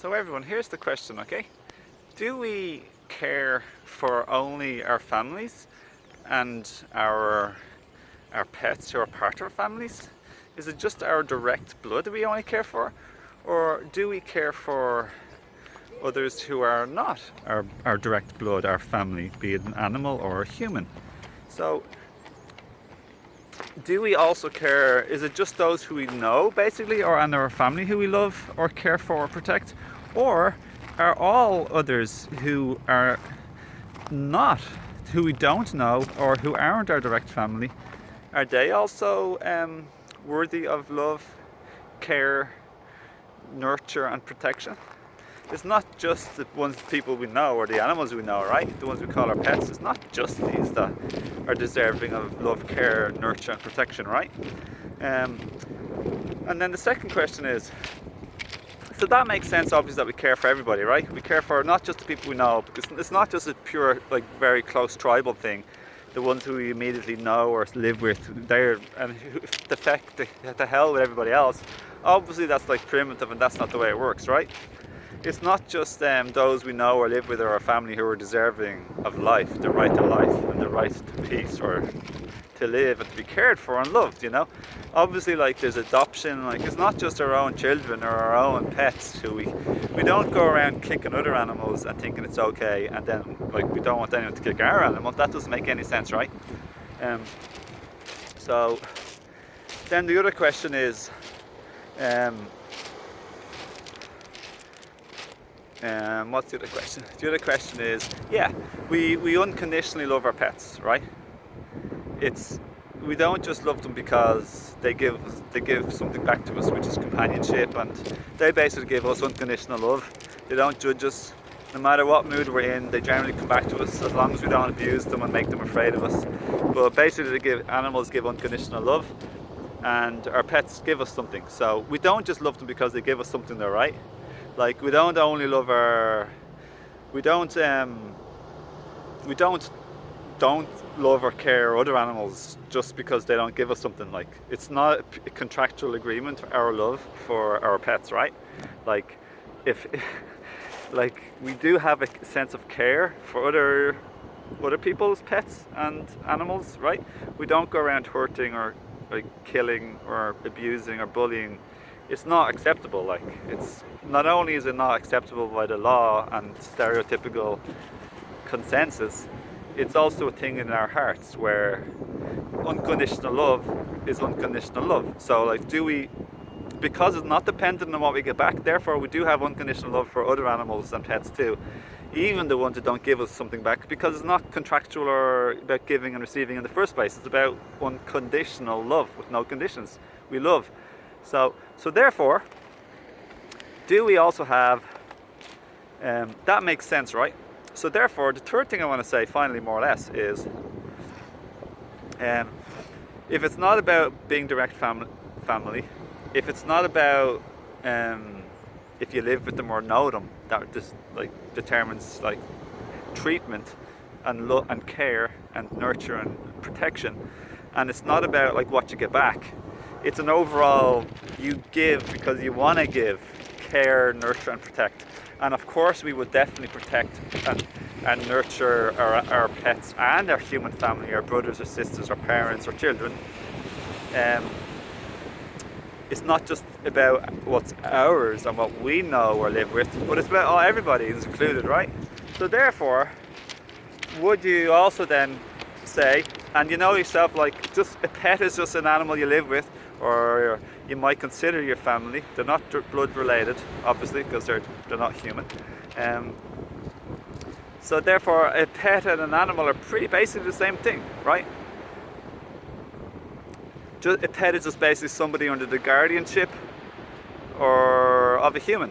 So everyone, here's the question, okay? Do we care for only our families and our pets who are part of our families? Is it just our direct blood we only care for? Or do we care for others who are not our direct blood, our family, be it an animal or a human? So do we also care, is it just those who we know basically, or and our family who we love or care for or protect? Or are all others who are not, who we don't know or who aren't our direct family, are they also worthy of love, care, nurture and protection? It's not just the ones, people we know or the animals we know, right? The ones we call our pets. It's not just these that are deserving of love, care, nurture and protection, right? And then the second question is, so that makes sense obviously that we care for everybody, right? We care for not just the people we know, because it's not just a pure, like, very close tribal thing. The ones who we immediately know or live with, they're, and the hell with everybody else. Obviously that's like primitive and that's not the way it works, right? It's not just those we know or live with or our family who are deserving of life, the right to life and the right to peace or to live and to be cared for and loved, you know? Obviously, like, there's adoption, like, it's not just our own children or our own pets who we don't go around kicking other animals and thinking it's okay, and then, like, we don't want anyone to kick our animal. That doesn't make any sense, right? So then the other question is, what's the other question? The other question is, yeah, we unconditionally love our pets, right? We don't just love them because they give something back to us, which is companionship, and they basically give us unconditional love. They don't judge us. No matter what mood we're in, they generally come back to us as long as we don't abuse them and make them afraid of us. But basically, animals give unconditional love, and our pets give us something. So we don't just love them because they give us something, they're right. Like, we don't only love we don't love or care other animals just because they don't give us something. Like, it's not a contractual agreement, our love for our pets, right? Like, if like, we do have a sense of care for other people's pets and animals, right? We don't go around hurting or, like, killing or abusing or bullying. It's not acceptable. Like, it's not only is it not acceptable by the law and stereotypical consensus, it's also a thing in our hearts where unconditional love is unconditional love. So, like, because it's not dependent on what we get back, therefore we do have unconditional love for other animals and pets too, even the ones that don't give us something back, because it's not contractual or about giving and receiving in the first place. It's about unconditional love with no conditions. We love. So therefore, do we also have, that makes sense, right? So therefore, the third thing I want to say, finally, more or less, is if it's not about being direct family, if it's not about if you live with them or know them, that just, like, determines, like, treatment and love and care and nurture and protection, and it's not about, like, what you get back. It's an overall, you give because you want to give, care, nurture and protect. And of course we would definitely protect and nurture our pets and our human family, our brothers or sisters, our parents or children. It's not just about what's ours and what we know or live with, but it's about everybody is included, right? So therefore, would you also then say, and you know yourself, like, just a pet is just an animal you live with, or you might consider your family. They're not blood related, obviously, because they're not human. So therefore, a pet and an animal are basically the same thing, right? A pet is just basically somebody under the guardianship or of a human,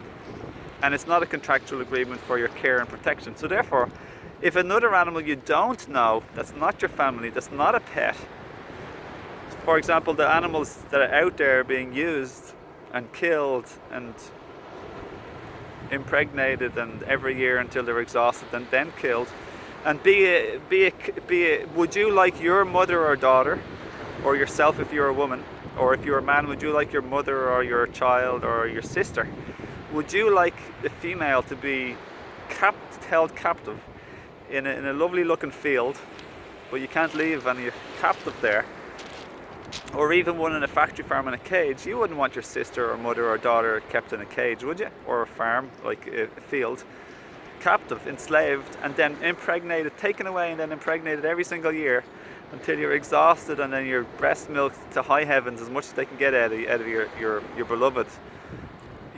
and it's not a contractual agreement for your care and protection. So therefore, if another animal you don't know, that's not your family, that's not a pet, for example, the animals that are out there being used and killed and impregnated and every year until they're exhausted and then killed, and would you like your mother or daughter, or yourself if you're a woman, or if you're a man, would you like your mother or your child or your sister Would you like a female to be held captive in a lovely looking field, but you can't leave and you're captive there? Or even one in a factory farm in a cage? You wouldn't want your sister or mother or daughter kept in a cage, would you? Or a farm, like a field, captive, enslaved, and then impregnated, taken away and then impregnated every single year until you're exhausted, and then you're breast milked to high heavens as much as they can get out of your beloved.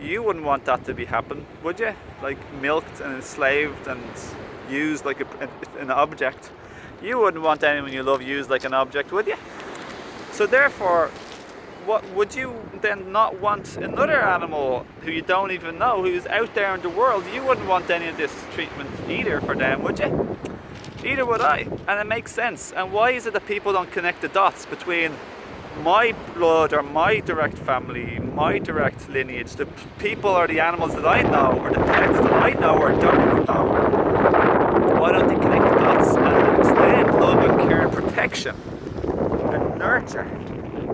You wouldn't want that to be happen, would you? Like milked and enslaved and used like an object. You wouldn't want anyone you love used like an object, would you? So therefore, what would you then not want another animal who you don't even know, who's out there in the world? You wouldn't want any of this treatment either for them, would you? Either would I. And it makes sense. And why is it that people don't connect the dots between my blood or my direct family, my direct lineage, the people or the animals that I know, or the pets that I know or don't know? Why don't they connect the dots and extend love and care and protection and nurture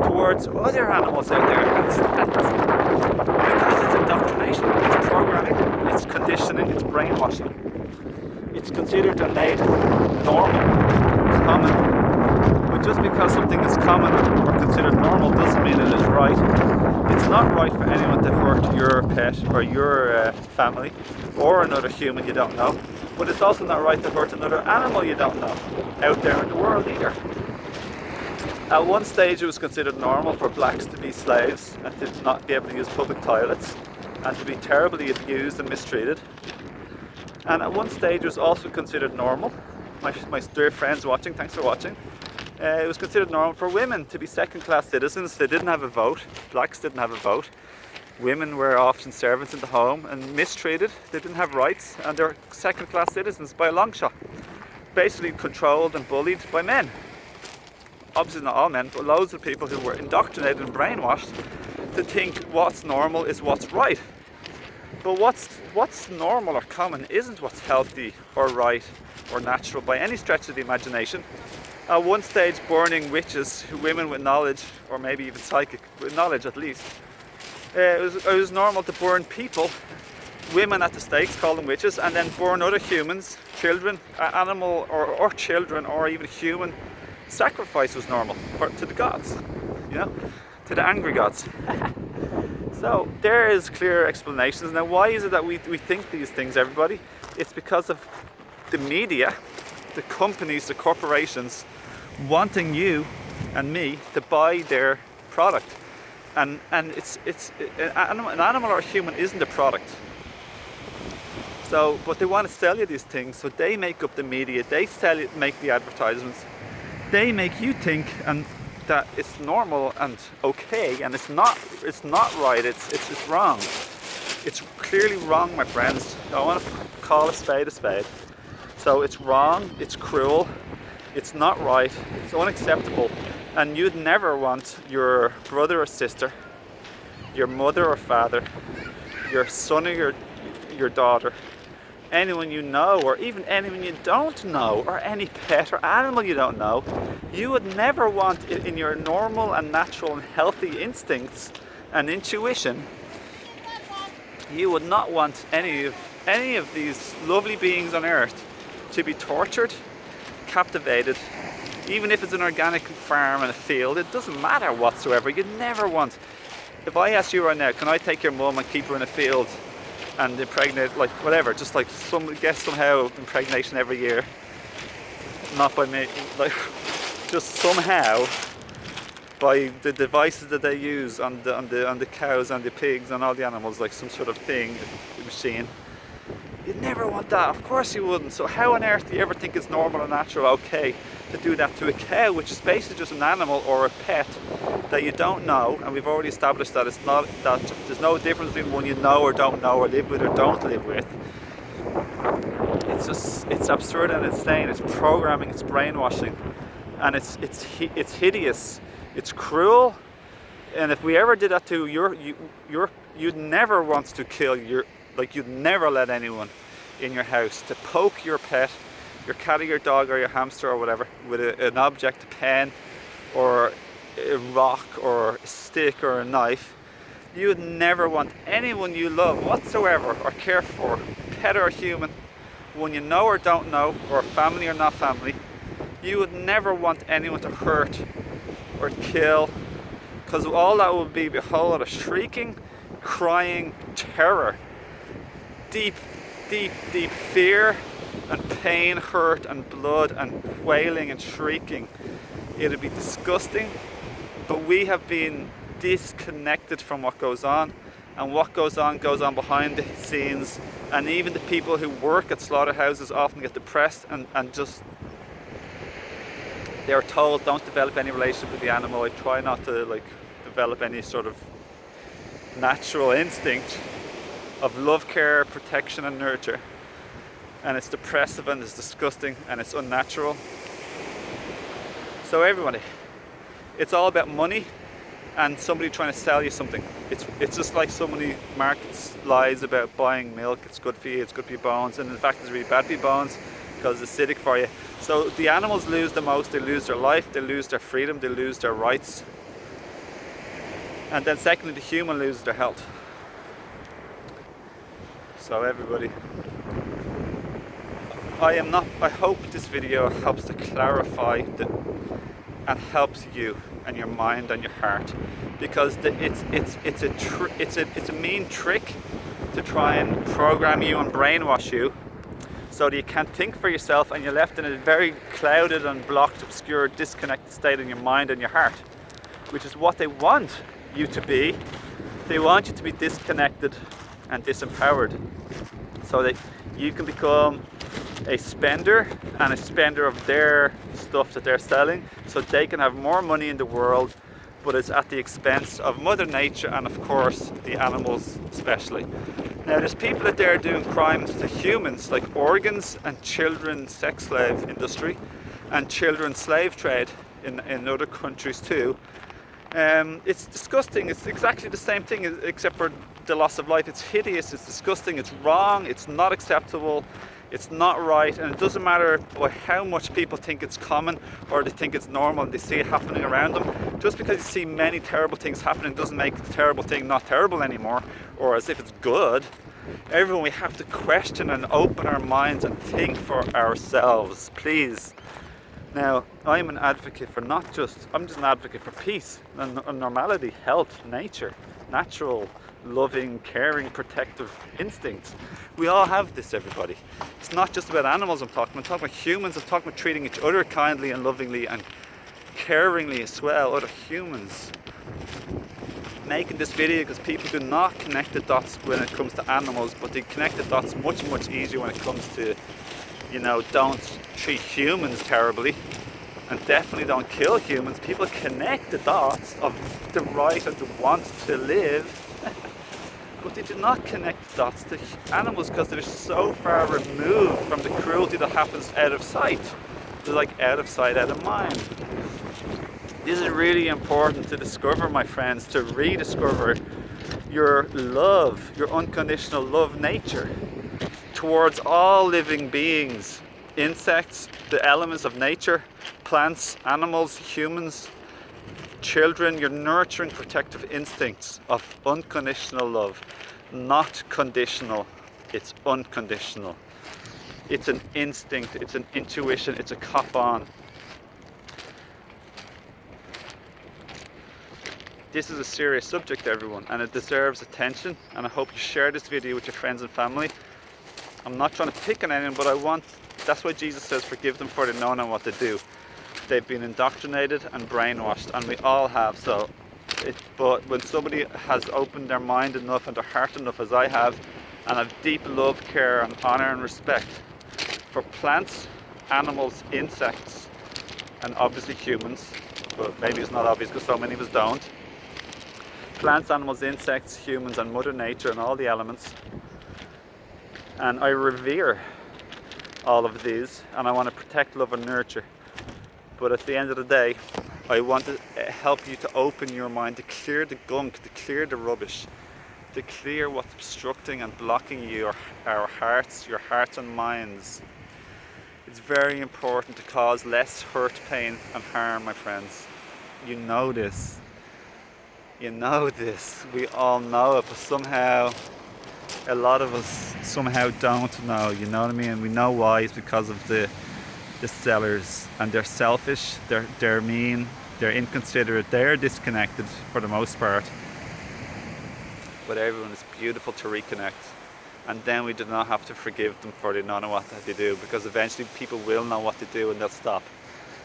towards other animals out there? Because it's indoctrination, it's programming, it's conditioning, it's brainwashing. It's considered and made normal, common. But just because something is common or considered normal doesn't mean it is right. It's not right for anyone to hurt your pet or your family or another human you don't know. But it's also not right to hurt another animal you don't know out there in the world either. At one stage it was considered normal for blacks to be slaves and to not be able to use public toilets and to be terribly abused and mistreated. And at one stage it was also considered normal, my dear friends watching, thanks for watching, it was considered normal for women to be second-class citizens. They didn't have a vote, blacks didn't have a vote. Women were often servants in the home and mistreated, they didn't have rights, and they're second-class citizens by a long shot. Basically controlled and bullied by men. Obviously not all men, but loads of people who were indoctrinated and brainwashed to think what's normal is what's right. But what's normal or common isn't what's healthy or right or natural by any stretch of the imagination. At one stage, burning witches, women with knowledge, or maybe even psychic, with knowledge at least. It was normal to burn people, women at the stakes, call them witches, and then burn other humans, children, animal or children, or even human. Sacrifice was normal to the gods, to the angry gods. So there is clear explanations. Now why is it that we think these things, everybody? It's because of the media, the companies, the corporations wanting you and me to buy their product. And it's an animal or a human isn't a product. So, but they want to sell you these things, so they make up the media, they sell it, make the advertisements, they make you think and that it's normal and okay, and it's not right, it's wrong. It's clearly wrong, my friends. I want to call a spade a spade. So it's wrong, it's cruel, it's not right, it's unacceptable, and you'd never want your brother or sister, your mother or father, your son or your daughter, anyone you know, or even anyone you don't know, or any pet or animal you don't know, you would never want it in your normal and natural and healthy instincts and intuition. You would not want any of these lovely beings on earth to be tortured, captivated, even if it's an organic farm and a field. It doesn't matter whatsoever. You'd never want. If I asked you right now, can I take your mum and keep her in a field and impregnate, like whatever, just like somehow impregnation every year, not by me, like just somehow by the devices that they use on the cows and the pigs and all the animals, like some sort of thing, machine. You'd never want that, of course you wouldn't. So how on earth do you ever think it's normal and natural, okay, to do that to a cow, which is basically just an animal or a pet that you don't know, and we've already established that it's not, that there's no difference between one you know or don't know, or live with or don't live with. It's absurd and insane. It's programming, it's brainwashing, and it's hideous, it's cruel. And if we ever did that to you'd never want to kill you'd never let anyone in your house to poke your pet, your cat or your dog or your hamster or whatever with an object, a pen or a rock or a stick or a knife. You would never want anyone you love whatsoever or care for, pet or human, one you know or don't know, or family or not family, you would never want anyone to hurt or kill, because all that would be a whole lot of shrieking, crying, terror, deep, deep, deep fear and pain, hurt and blood and wailing and shrieking. It would be disgusting, but we have been disconnected from what goes on, and what goes on behind the scenes, and even the people who work at slaughterhouses often get depressed and just, they're told don't develop any relationship with the animal. I try not to like develop any sort of natural instinct of love, care, protection and nurture, and it's depressive and it's disgusting and it's unnatural. So everybody, it's all about money and somebody trying to sell you something. It's just like so many markets lies about buying milk. It's good for you, it's good for your bones, and in fact it's really bad for your bones because it's acidic for you. So the animals lose the most. They lose their life, they lose their freedom, they lose their rights, and then secondly the human loses their health. So everybody, I hope this video helps to clarify and helps you and your mind and your heart, because it's a mean trick to try and program you and brainwash you so that you can't think for yourself, and you're left in a very clouded and blocked, obscure, disconnected state in your mind and your heart, which is what they want you to be. They want you to be disconnected and disempowered so that you can become a spender of their stuff that they're selling, so they can have more money in the world, but it's at the expense of Mother Nature and of course the animals especially. Now there's people out there doing crimes to humans, like organs and children sex slave industry and children slave trade in other countries too. It's disgusting. It's exactly the same thing except for the loss of life. It's hideous, it's disgusting, it's wrong, it's not acceptable, it's not right, and it doesn't matter by how much people think it's common or they think it's normal and they see it happening around them. Just because you see many terrible things happening doesn't make the terrible thing not terrible anymore, or as if it's good. Everyone, we have to question and open our minds and think for ourselves, please. Now, I'm an advocate for I'm just an advocate for peace and normality, health, nature, natural, loving, caring, protective instincts. We all have this, everybody. It's not just about animals I'm talking about humans. I'm talking about treating each other kindly and lovingly and caringly as well, other humans. Making this video because people do not connect the dots when it comes to animals, but they connect the dots much, much easier when it comes to, you know, don't treat humans terribly and definitely don't kill humans. People connect the dots of the right and the want to live, but they do not connect the dots to animals because they're so far removed from the cruelty that happens out of sight. They're like out of sight, out of mind. This is really important to discover, my friends, to rediscover your love, your unconditional love nature towards all living beings, insects, the elements of nature, plants, animals, humans, children, your nurturing protective instincts of unconditional love. Not conditional, it's unconditional. It's an instinct, it's an intuition, it's a cop on. This is a serious subject, everyone, and it deserves attention, and I hope you share this video with your friends and family. I'm not trying to pick on anyone, but that's why Jesus says forgive them for they know not what they do. They've been indoctrinated and brainwashed, and we all have. But when somebody has opened their mind enough and their heart enough, as I have, and have deep love, care and honor and respect for plants, animals, insects, and obviously humans, but maybe it's not obvious because so many of us don't. Plants, animals, insects, humans and Mother Nature and all the elements. And I revere all of these, and I want to protect, love and nurture. But at the end of the day, I want to help you to open your mind, to clear the gunk, to clear the rubbish, to clear what's obstructing and blocking our hearts, your hearts and minds. It's very important to cause less hurt, pain and harm, my friends. You know this. You know this. We all know it, but somehow a lot of us somehow don't know. You know what I mean? We know why. It's because of the sellers, and they're selfish. They're mean. They're inconsiderate. They're disconnected for the most part. But everyone is beautiful to reconnect. And then we do not have to forgive them for they don't know what they do, because eventually people will know what to do and they'll stop.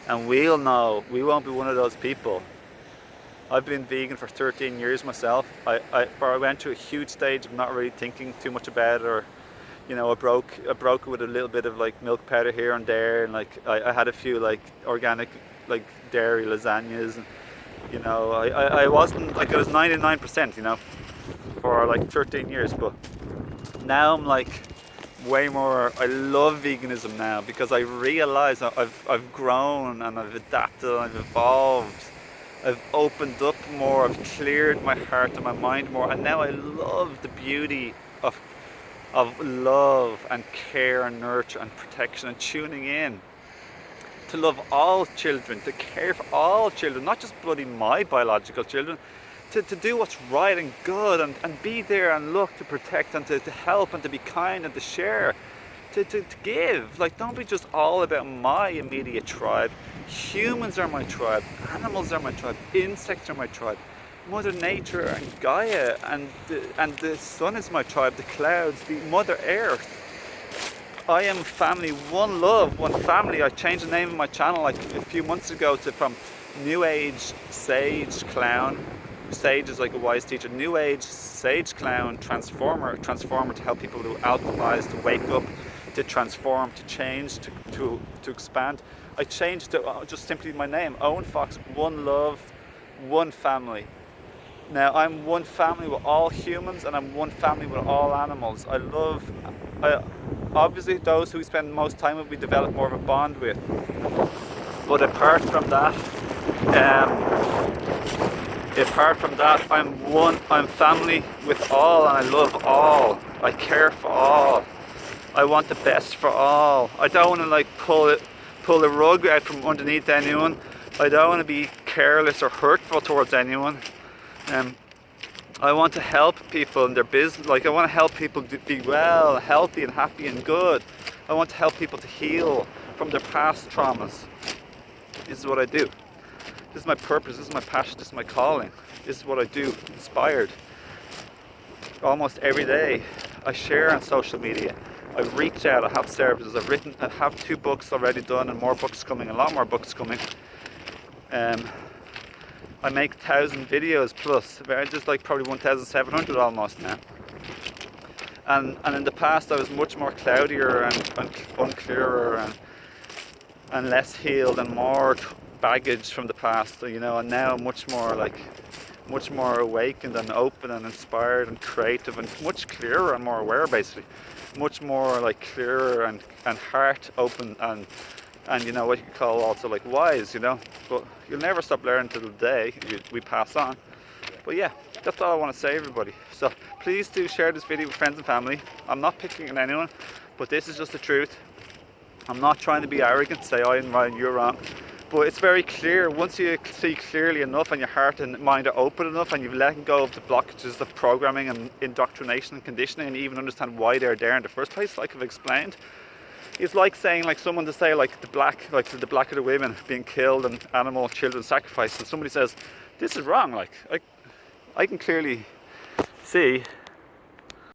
And we'll know. We won't be one of those people. I've been vegan for 13 years myself. I went to a huge stage of not really thinking too much about it, or I broke it with a little bit of like milk powder here and there, and like I had a few like organic like dairy lasagnas, and I wasn't like, it was 99%, for like 13 years, but now I'm like way more. I love veganism now because I realize I've grown and I've adapted and I've evolved. I've opened up more, I've cleared my heart and my mind more, and now I love the beauty of love and care and nurture and protection and tuning in to love all children, to care for all children, not just bloody my biological children, to do what's right and good, and be there and look to protect and to help and to be kind and to share, to give. Like, don't be just all about my immediate tribe. Humans are my tribe, animals are my tribe, insects are my tribe, Mother Nature and Gaia, and the sun is my tribe, the clouds, the Mother Earth. I am family, one love, one family. I changed the name of my channel like a few months ago from New Age Sage Clown. Sage is like a wise teacher. New Age Sage Clown Transformer to help people to alchemize, to wake up, to transform, to change, to expand. I changed to just simply my name, Owen Fox. One love, one family. Now I'm one family with all humans, and I'm one family with all animals. Obviously those who we spend most time with, we develop more of a bond with. But apart from that, I'm family with all, and I love all. I care for all. I want the best for all. I don't want to like pull the rug out from underneath anyone. I don't want to be careless or hurtful towards anyone. I want to help people in their business. Like, I want to help people to be well, healthy and happy and good. I want to help people to heal from their past traumas. This is what I do. This is my purpose, this is my passion, this is my calling. This is what I do, inspired. Almost every day I share on social media. I reach out, I have services, I have 2 books already done, and more books coming, a lot more books coming. I make 1,000 videos plus, just like probably 1,700 almost now. And in the past I was much more cloudier and unclearer and less healed and more baggage from the past, and now I'm much more awakened and open and inspired and creative and much clearer and more aware, basically. Much more like clearer and heart open and what you could call also like wise, but you'll never stop learning till the day we pass on. But yeah, that's all I want to say, everybody. So please do share this video with friends and family. I'm not picking on anyone, but this is just the truth. I'm not trying to be arrogant, say I'm right and you're wrong, but it's very clear. Once you see clearly enough and your heart and mind are open enough, and you've let go of the blockages of programming and indoctrination and conditioning, and you even understand why they're there in the first place, like I've explained. It's like saying, like someone to say, like the black of the women being killed and animal children sacrificed, and somebody says this is wrong. Like I can clearly see